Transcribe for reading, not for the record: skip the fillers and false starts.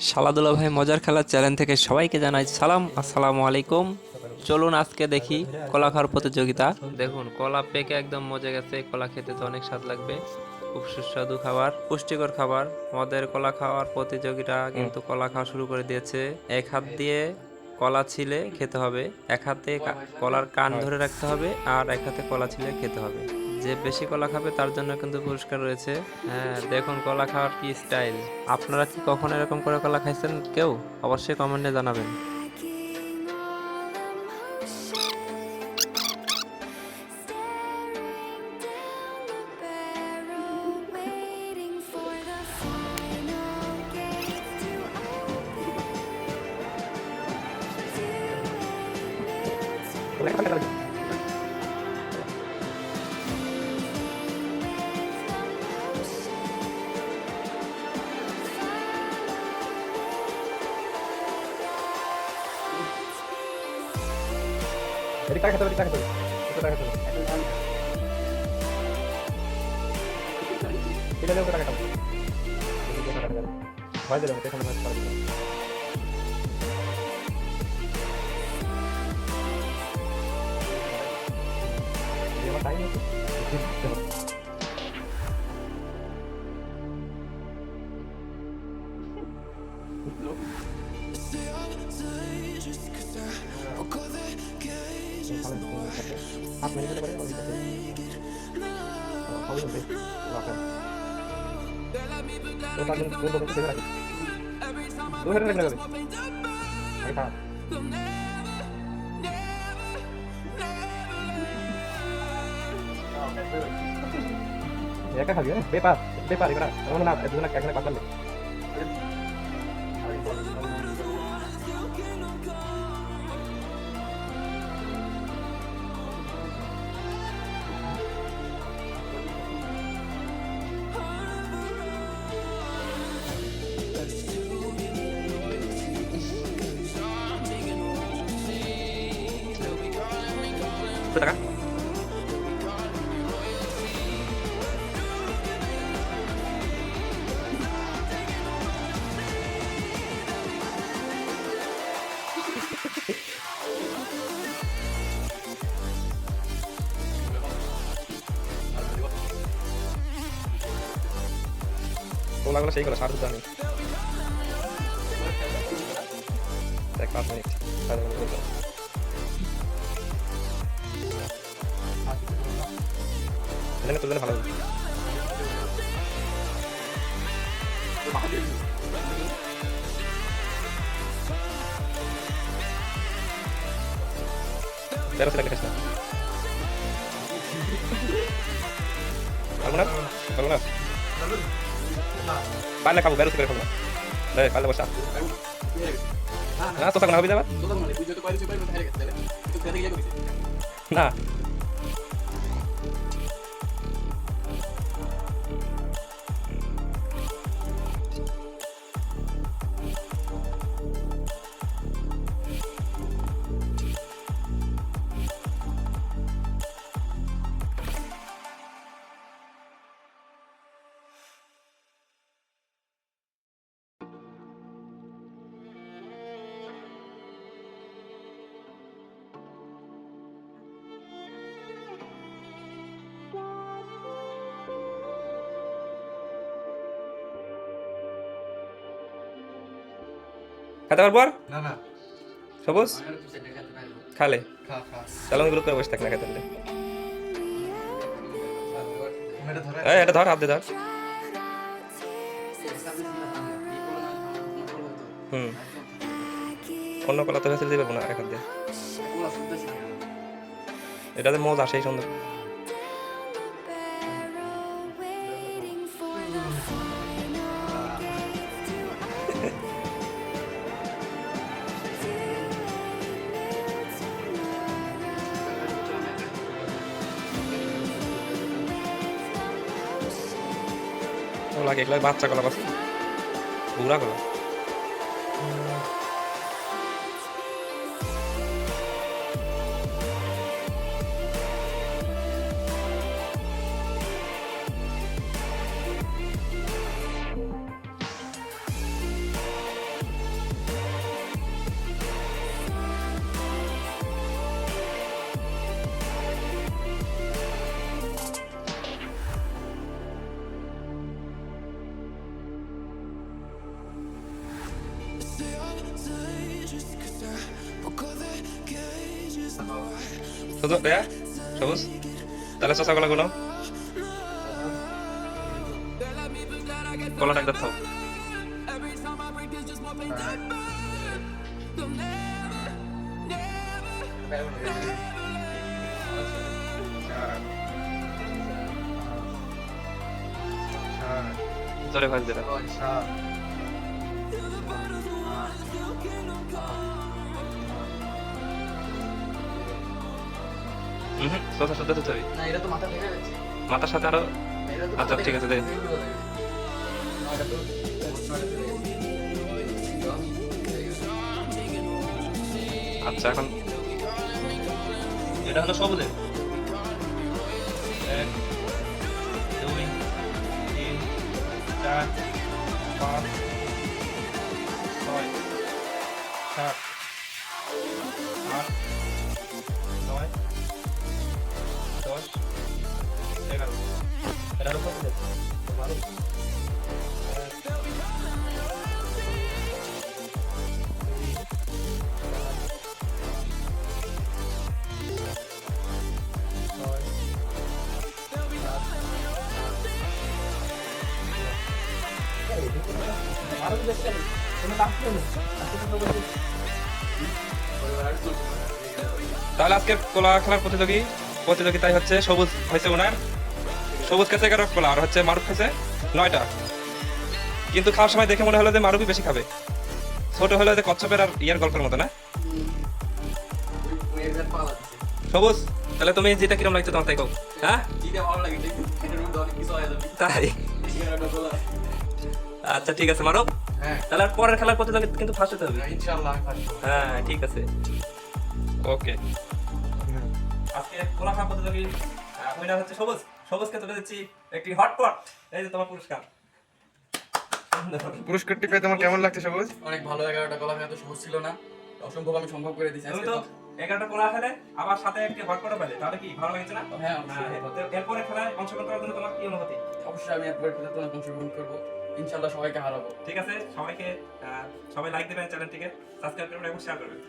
শালাদুলা ভাই মজার খেলার চ্যানেল থেকে সবাইকে জানাই সালাম, আসসালামু আলাইকুম। চলুন আজকে দেখি কলা খাওয়ার প্রতিযোগিতা। দেখুন কলা পেকে একদম মজে গেছে, কলা খেতে তো অনেক স্বাদ লাগবে। খুব সুস্বাদু খাবার, পুষ্টিকর খাবার। আমাদের কলা খাওয়ার প্রতিযোগিতা কিন্তু কলা খাওয়া শুরু করে দিয়েছে। এক হাত দিয়ে কলা ছিলে খেতে হবে, এক হাতে কলার কান ধরে রাখতে হবে, আর এক হাতে কলা ছিলে খেতে হবে। যে বেশি কলা খাবে তার জন্য কিন্তু পুরস্কার রয়েছে। হ্যাঁ, দেখুন কলা খাওয়ার কি স্টাইল। আপনারা কি কখনো এরকম করে কলা খাইছেন কেউ? অবশ্যই কমেন্টে জানাবেন। এদিক তাকাতে হবে, এদিক তাকাতে হবে, ওটা তাকাতে হবে। এটা দিয়ে ওটা তাকাতে হবে। এদিক দিয়ে তাকাতে হবে। ভয় দিলাম, এটা সামনে ভয় করা দিলাম। এই আমার টাইম আছে। হাত মেরে দিতে পারে, ওই দিকে। হবে না, রাখেন। তো তার জন্য দুটো দেখে রাখি। দুটো হেডে লাগবে। এই খারাপ। একা খাবি, হ্যাঁ? বেপার, বেপার এবার। এমন না, দুজনে একজনে পাঠালে। টাকা গোলাগুলো সেই গুলো, সার দুটো আমি। দেখ 5 মিনিট। এখানে তোর জন্য ভালো হবে। তেরো সেটা কেটেছ না। পারবো না, পারবো না। পারলে খাবো, বেরোতে করে খাবো না। পারলে বসা। না তো থাকো না, হবে যাবার না। খেতে পারবো আর না না সবুজ আমার কিছু এটা খেতে পারবো খালে খা খা তাহলে আমি গ্রুপ করে বসে থাক না খেতে হলে। এটা ধরে এটা ধর, হাত দিয়ে ধর। হুম, অন্য কলা তো ভেসে দিতে পারবো না এক হাত দিয়ে। এটাতে মজ আসেই সুন্দর। লাগে এগুলো বাচ্চা কলা পাচ্ছে, বুড়া কলা। শুধু সবুজ তাহলে চষা কলাগুলো কলাটা একদম থাও জোরে ভাজ দিলাম চষা শুদ্ধ তো চবি না এটা তো মাথা ভেঙে যাচ্ছে মাথার সাথে আরো এটা তো আচ্ছা ঠিক আছে দে আচ্ছা এখন এটা হলো সবুজে 1 2 3 4 5 6 7 8 9 10 11 এটা হলো সবুজে ভালো তাহলে আজকের কলা খেলার প্রতিযোগিতায় হচ্ছে সবুজ হয়েছে ওনার সবুজ খেছে 11 কলা আর হচ্ছে মারুফ খেছে 9টা কিন্তু খাওয়ার সময় দেখে মনে হলো যে মারুফই বেশি খাবে ছোট হলো যে কচ্ছপের আর ইয়ার গল্পের মতো না সবুজ তাহলে তুমি যেটা কিরম লাগছে তোমার তাই কও হ্যাঁ তাই আচ্ছা ঠিক আছে মারুফ তাহলে আর পরের খেলার প্রতিযোগিতা কিন্তু ফার্স্ট হতে হবে ইনশাআল্লাহ হ্যাঁ ঠিক আছে ওকে আজকে কোলা খাওয়া প্রতিযোগী উইনার হচ্ছে সবুজ সবুজকে তুলে দিচ্ছি একটি হটপট এই যে তোমার পুরস্কার পুরস্কারটি পেয়ে তোমার কেমন লাগছে সবুজ? অনেক ভালো 11টা কলা খাওয়া তো সহজ ছিল না অসম্ভব আমি সম্ভব করে দিয়েছি তুমি আজকে তো তো 11টা কোলা খেলে আবার সাথে একটি হটপট পেলে তাহলে কি ভালো লাগছে না হ্যাঁ এরপরে খেলায় অংশগ্রহণ করার জন্য তোমার কি অনুভূতি অবশ্যই আমি একবার খেলে তোমার অংশগ্রহণ করবো ইনশাআল্লাহ সবাইকে হারাবো ঠিক আছে সবাইকে সবাই লাইক দেবেন চ্যানেলটিকে সাবস্ক্রাইব করবেন এবং শেয়ার করবেন